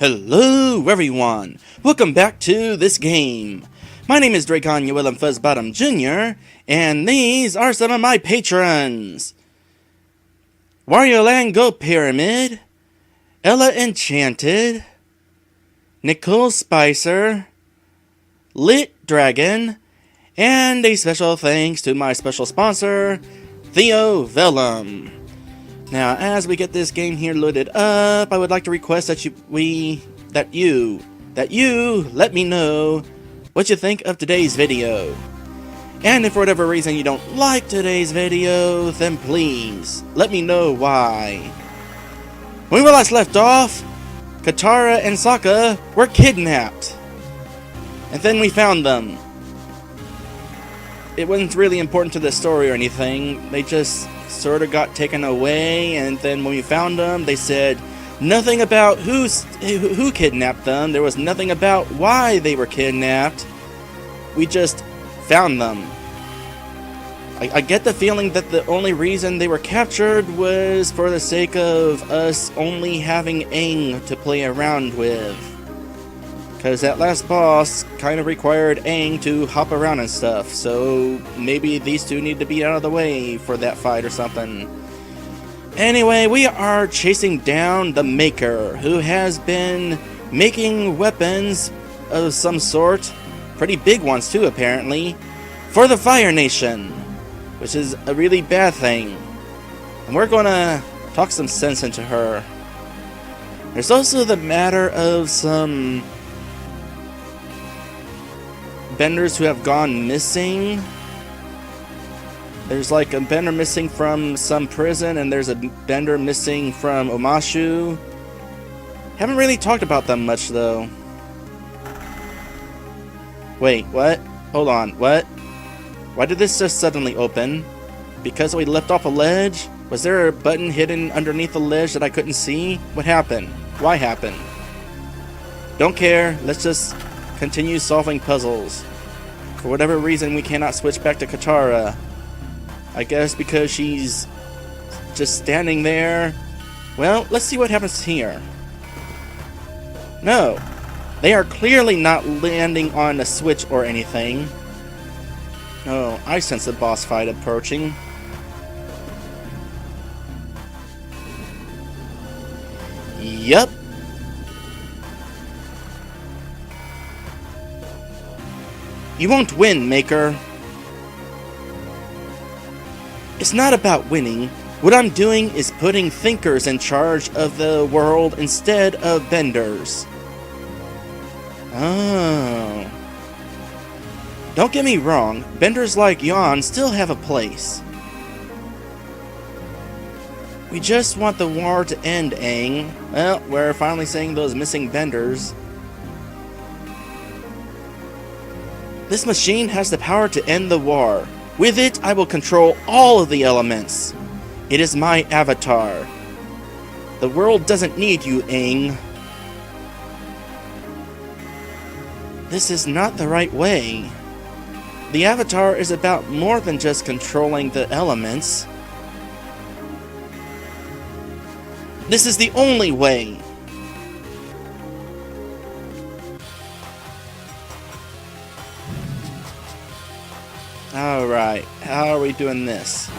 Hello everyone! Welcome back to this game. My name is Draygone Fuzzbottom Jr. and these are some of my patrons. Wario Land Go Pyramid, Ella Enchanted, Nicole Spicer, Lit Dragon, and a special thanks to my special sponsor, Theo Vellum. Now, as we get this game here loaded up, I would like to request that you let me know what you think of today's video. And if for whatever reason you don't like today's video, then please let me know why. When we last left off, Katara and Sokka were kidnapped. And then we found them. It wasn't really important to the story or anything. They just sort of got taken away, and then when we found them, they said nothing about who kidnapped them. There was nothing about why they were kidnapped. We just found them. I get the feeling that the only reason they were captured was for the sake of us only having Aang to play around with. Because that last boss kind of required Aang to hop around and stuff, so maybe these two need to be out of the way for that fight or something. Anyway, we are chasing down the Maker, who has been making weapons of some sort, pretty big ones too apparently, for the Fire Nation, which is a really bad thing. And we're gonna talk some sense into her. There's also the matter of some benders who have gone missing. There's like a bender missing from some prison, and there's a bender missing from Omashu. Haven't really talked about them much though. Wait, what? Hold on, what? Why did this just suddenly open? Because we left off a ledge? Was there a button hidden underneath the ledge that I couldn't see? What happened? Why happened? Don't care, let's just continue solving puzzles. For whatever reason, we cannot switch back to Katara. I guess because she's just standing there. Well, let's see what happens here. No, they are clearly not landing on a switch or anything. Oh, I sense a boss fight approaching. Yup. You won't win, Maker. It's not about winning. What I'm doing is putting thinkers in charge of the world instead of benders. Oh. Don't get me wrong, benders like Yon still have a place. We just want the war to end, Aang. Well, we're finally seeing those missing benders. This machine has the power to end the war. With it, I will control all of the elements. It is my avatar. The world doesn't need you, Aang. This is not the right way. The avatar is about more than just controlling the elements. This is the only way. Alright, how are we doing this?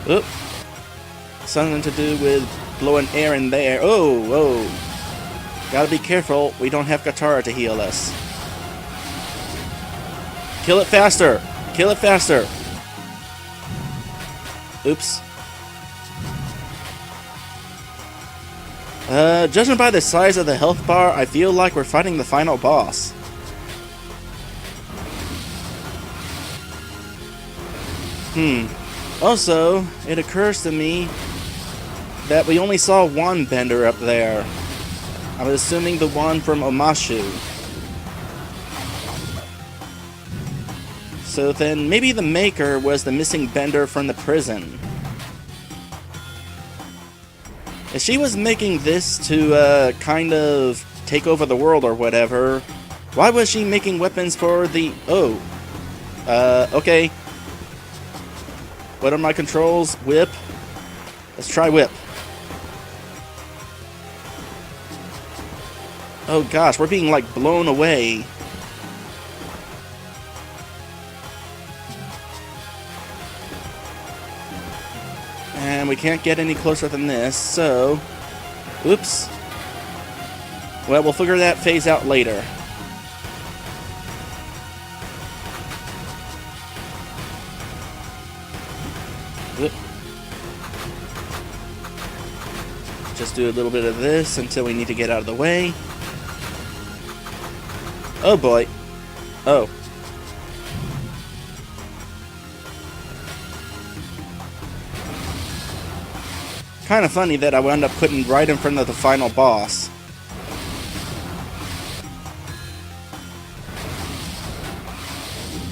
Oop. Something to do with blowing air in there. Oh, whoa. Gotta be careful, we don't have Katara to heal us. Kill it faster! Kill it faster! Oops. Judging by the size of the health bar, I feel like we're fighting the final boss. Also, it occurs to me that we only saw one bender up there. I'm assuming the one from Omashu. So then maybe the Maker was the missing bender from the prison. If she was making this to kind of take over the world or whatever, why was she making weapons for the... Oh. Okay. What are my controls? Whip. Let's try whip. Oh gosh, we're being like blown away. And we can't get any closer than this, so... Oops. Well, we'll figure that phase out later. Oop. Just do a little bit of this until we need to get out of the way. Oh boy. Oh. Kind of funny that I wound up putting right in front of the final boss.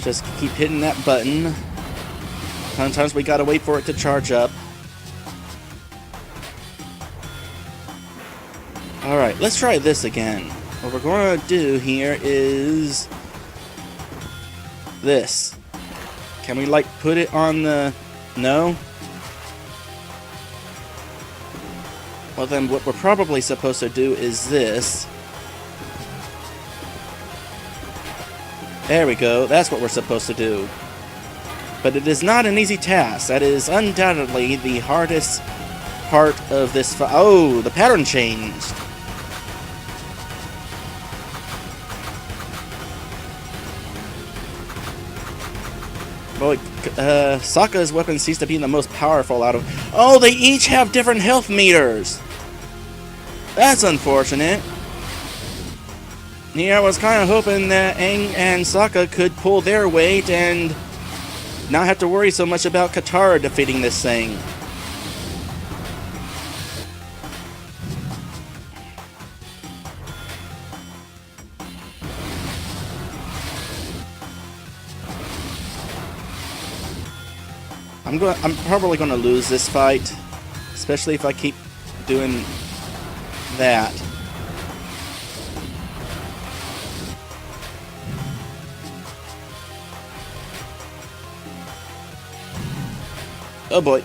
Just keep hitting that button. Sometimes we gotta wait for it to charge up. Alright, let's try this again. What we're going to do here is... this. Can we, like, put it on the... no? Well then, what we're probably supposed to do is this. There we go, that's what we're supposed to do. But it is not an easy task. That is undoubtedly the hardest part of this oh, the pattern changed. Boy, Sokka's weapon seems to be the most powerful out of... oh, they each have different health meters! That's unfortunate. Yeah, I was kind of hoping that Aang and Sokka could pull their weight and not have to worry so much about Katara defeating this thing. I'm probably going to lose this fight, especially if I keep doing that. Oh boy.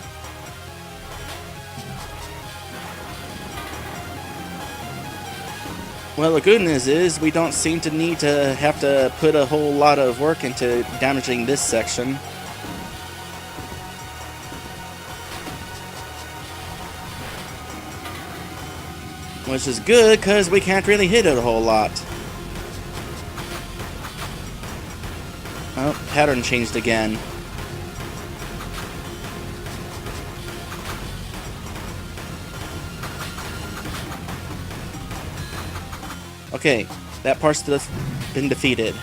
Well, the good news is we don't seem to need to have to put a whole lot of work into damaging this section. Which is good, because we can't really hit it a whole lot. Oh, pattern changed again. Okay, that part's been defeated.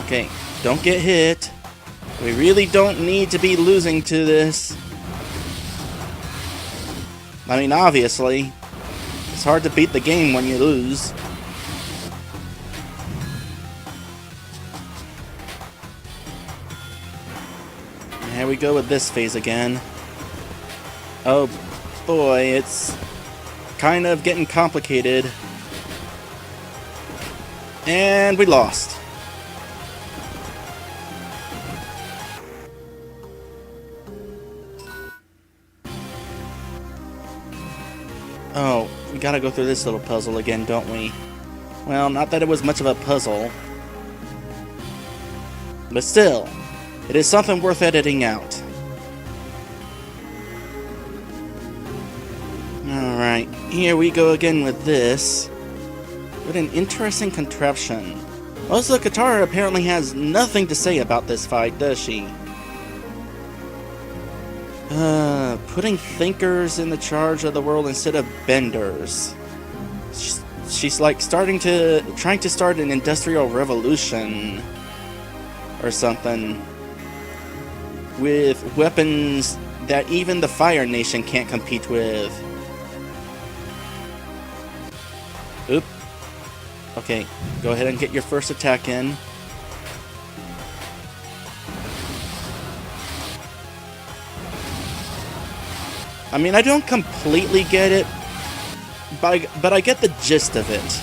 Okay, don't get hit. We really don't need to be losing to this. I mean, obviously, it's hard to beat the game when you lose. And here we go with this phase again. Oh boy, it's kind of getting complicated. And we lost. Oh, we gotta go through this little puzzle again, don't we? Well, not that it was much of a puzzle. But still, it is something worth editing out. Alright, here we go again with this. What an interesting contraption. Also, Katara apparently has nothing to say about this fight, does she? Putting thinkers in the charge of the world instead of benders. She's like trying to start an industrial revolution or something with weapons that even the Fire Nation can't compete with. Oop. Okay, go ahead and get your first attack in. I mean, I don't completely get it, but I get the gist of it.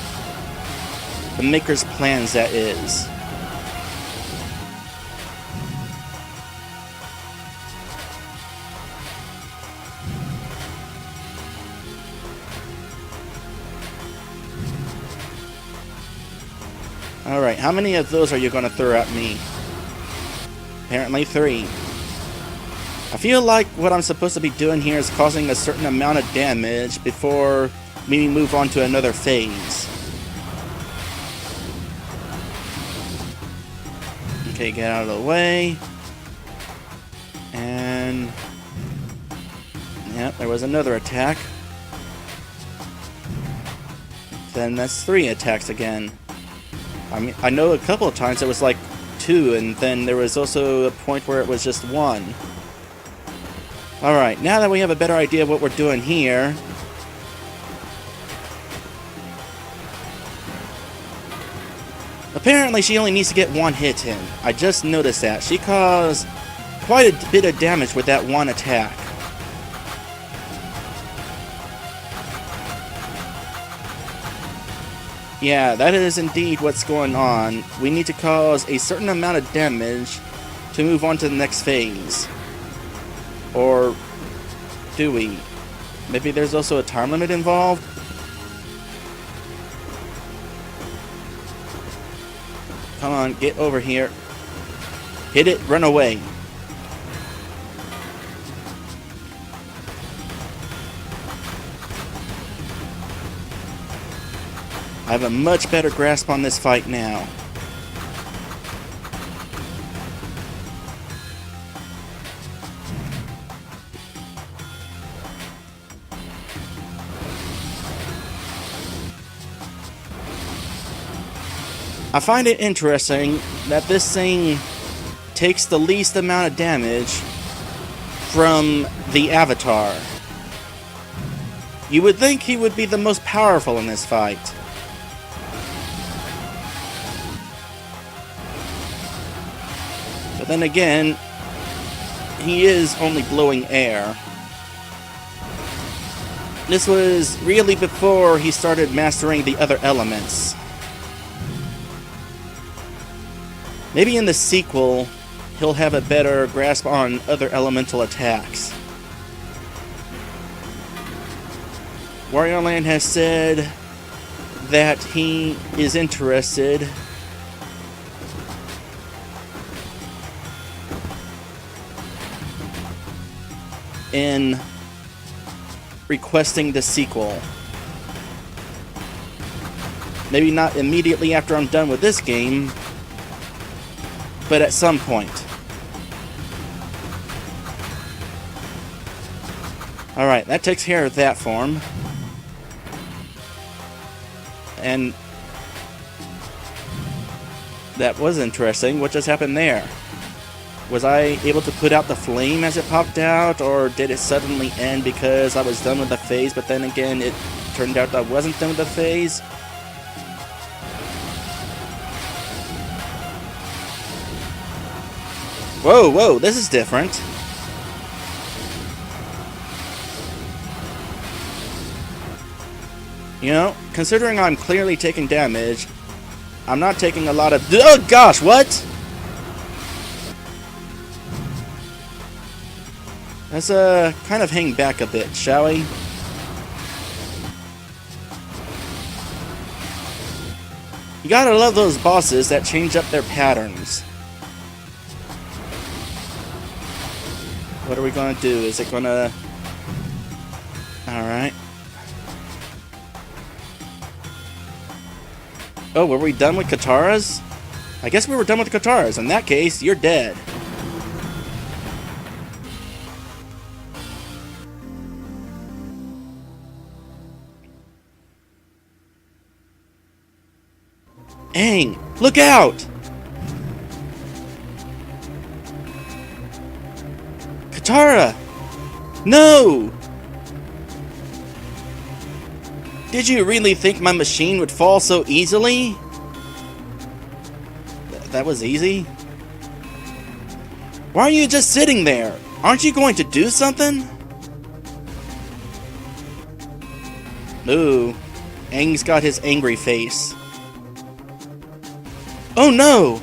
The Maker's plans, that is. Alright, how many of those are you going to throw at me? Apparently 3. I feel like what I'm supposed to be doing here is causing a certain amount of damage before we move on to another phase. Okay, get out of the way. And... yep, there was another attack. Then that's 3 attacks again. I mean, I know a couple of times it was like 2, and then there was also a point where it was just 1. Alright, now that we have a better idea of what we're doing here... apparently she only needs to get 1 hit in. I just noticed that. She caused quite a bit of damage with that 1 attack. Yeah, that is indeed what's going on. We need to cause a certain amount of damage to move on to the next phase. Or do we? Maybe there's also a time limit involved? Come on, get over here. Hit it, run away. I have a much better grasp on this fight now. I find it interesting that this thing takes the least amount of damage from the Avatar. You would think he would be the most powerful in this fight. But then again, he is only blowing air. This was really before he started mastering the other elements. Maybe in the sequel, he'll have a better grasp on other elemental attacks. Wario Land has said that he is interested in requesting the sequel. Maybe not immediately after I'm done with this game, but at some point. Alright, that takes care of that form. And that was interesting. What just happened there? Was I able to put out the flame as it popped out, or did it suddenly end because I was done with the phase, but then again it turned out I wasn't done with the phase? Whoa, whoa, this is different. You know, considering I'm clearly taking damage, I'm not taking a lot of... oh gosh, what? Let's kind of hang back a bit, shall we? You gotta love those bosses that change up their patterns. What are we gonna do? Is it gonna... alright. Oh, were we done with Kataras? I guess we were done with the Kataras. In that case, you're dead. Aang, look out! Katara! No! Did you really think my machine would fall so easily? That was easy? Why are you just sitting there? Aren't you going to do something? Ooh, Aang's got his angry face. Oh no!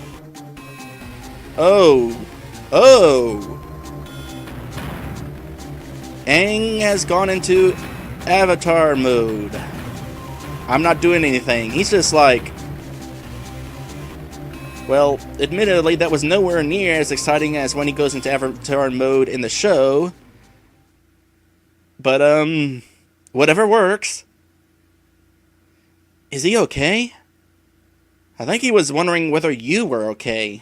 Oh. Oh! Aang has gone into Avatar mode. I'm not doing anything. He's just like... Well, admittedly, that was nowhere near as exciting as when he goes into Avatar mode in the show. But, whatever works. Is he okay? I think he was wondering whether you were okay.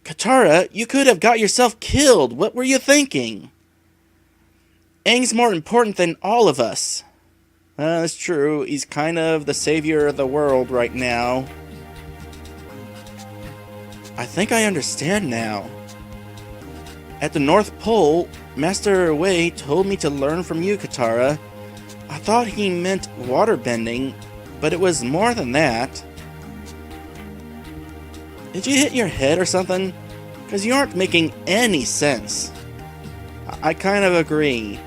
Katara, you could have got yourself killed. What were you thinking? Aang's more important than all of us. That's true. He's kind of the savior of the world right now. I think I understand now. At the North Pole, Master Wei told me to learn from you, Katara. I thought he meant waterbending, but it was more than that. Did you hit your head or something? Because you aren't making any sense. I kind of agree.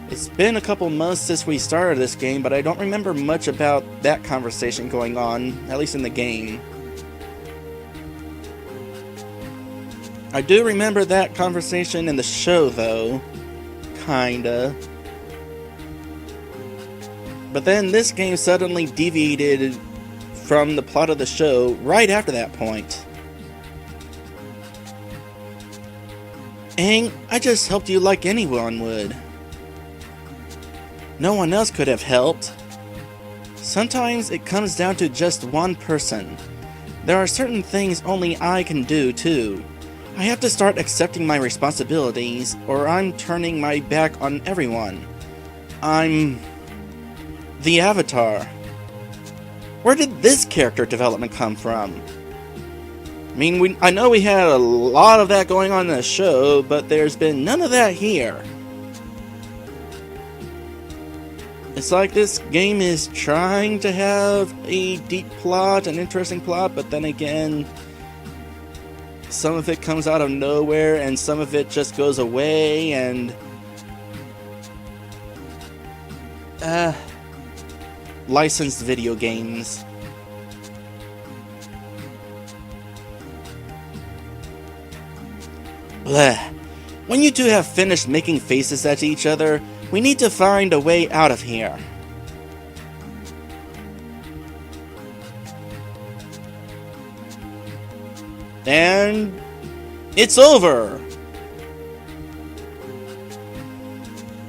It's been a couple months since we started this game, but I don't remember much about that conversation going on, at least in the game. I do remember that conversation in the show, though. Kinda. But then this game suddenly deviated from the plot of the show right after that point. Aang, I just helped you like anyone would. No one else could have helped. Sometimes it comes down to just one person. There are certain things only I can do, too. I have to start accepting my responsibilities, or I'm turning my back on everyone. I'm the Avatar. Where did this character development come from? I mean, I know we had a lot of that going on in the show, but there's been none of that here. It's like this game is trying to have a deep plot, an interesting plot, but then again, some of it comes out of nowhere, and some of it just goes away, and licensed video games. Bleh. When you two have finished making faces at each other, we need to find a way out of here. And it's over!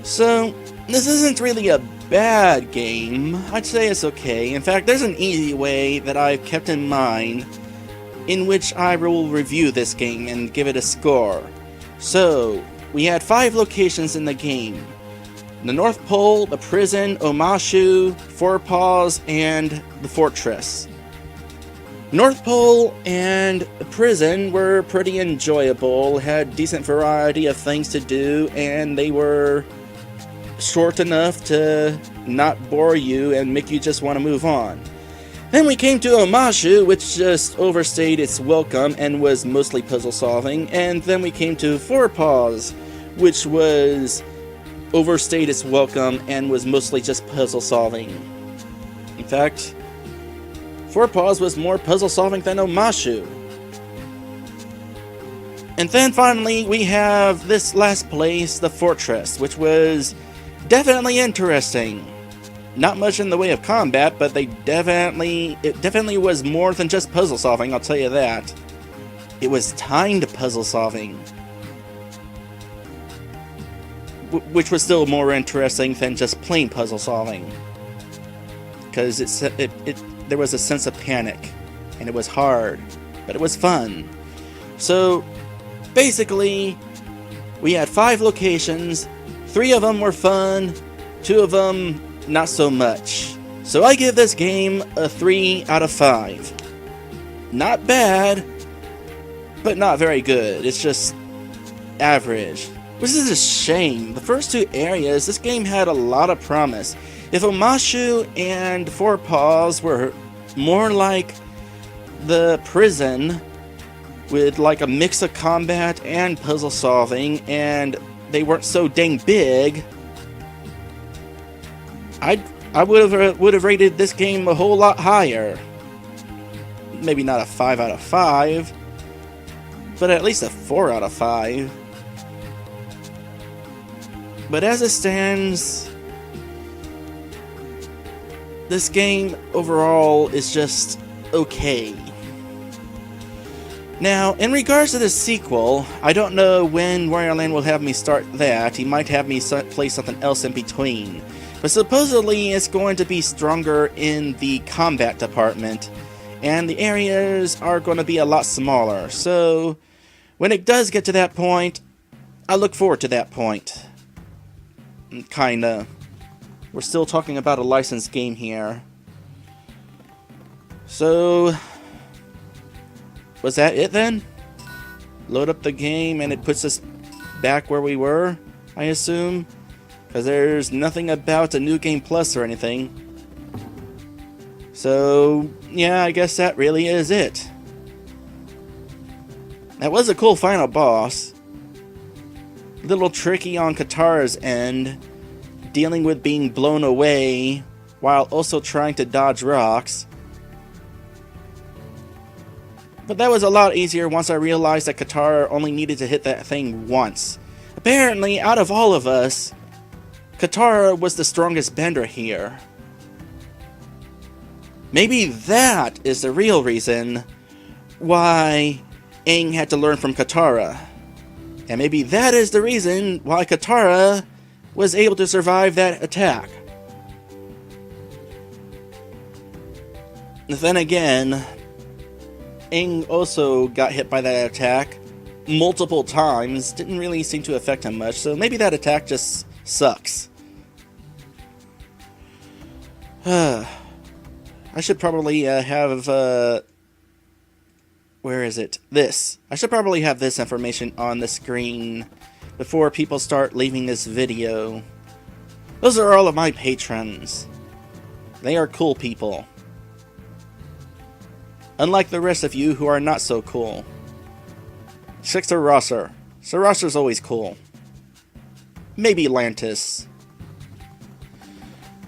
So, this isn't really a bad game. I'd say it's okay. In fact, there's an easy way that I've kept in mind in which I will review this game and give it a score. So, we had 5 locations in the game. The North Pole, the prison, Omashu, Four Paws, and the fortress. North Pole and the prison were pretty enjoyable, had decent variety of things to do, and they were short enough to not bore you and make you just want to move on. Then we came to Omashu, which just overstayed its welcome and was mostly puzzle solving, and then we came to Four Paws, which was overstayed its welcome and was mostly just puzzle solving. In fact, Four Paws was more puzzle solving than Omashu. And then finally we have this last place, the fortress, which was definitely interesting. Not much in the way of combat, but it definitely was more than just puzzle solving, I'll tell you that. It was timed puzzle solving, which was still more interesting than just plain puzzle solving, because there was a sense of panic, and it was hard, but it was fun. So basically, we had 5 locations. 3 of them were fun, 2 of them not so much. So I give this game a 3 out of 5. Not bad, but not very good. It's just average. Which is a shame. The first 2 areas, this game had a lot of promise. If Omashu and Four Paws were more like the prison, with like a mix of combat and puzzle solving, and they weren't so dang big, I would have rated this game a whole lot higher. Maybe not a 5 out of 5, but at least a 4 out of 5. But as it stands, this game overall is just okay. Now, in regards to the sequel, I don't know when Warriorland will have me start that. He might have me play something else in between. But supposedly it's going to be stronger in the combat department, and the areas are going to be a lot smaller. So, when it does get to that point, I look forward to that point. Kinda. We're still talking about a licensed game here. So, was that it then? Load up the game and it puts us back where we were, I assume? Because there's nothing about a New Game Plus or anything. So, yeah, I guess that really is it. That was a cool final boss. A little tricky on Katara's end, dealing with being blown away while also trying to dodge rocks. But that was a lot easier once I realized that Katara only needed to hit that thing once. Apparently, out of all of us, Katara was the strongest bender here. Maybe that is the real reason why Aang had to learn from Katara. And maybe that is the reason why Katara was able to survive that attack. Then again, Aang also got hit by that attack multiple times. Didn't really seem to affect him much, so maybe that attack just sucks. I should probably have, where is it? This. I should probably have this information on the screen before people start leaving this video. Those are all of my patrons. They are cool people. Unlike the rest of you who are not so cool. Except Sir Rosser. Sir Rosser's always cool. Maybe Lantis.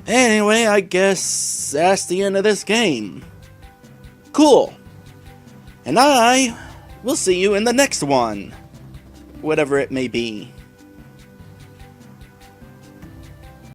Anyway, I guess that's the end of this game. Cool. And I will see you in the next one. Whatever it may be.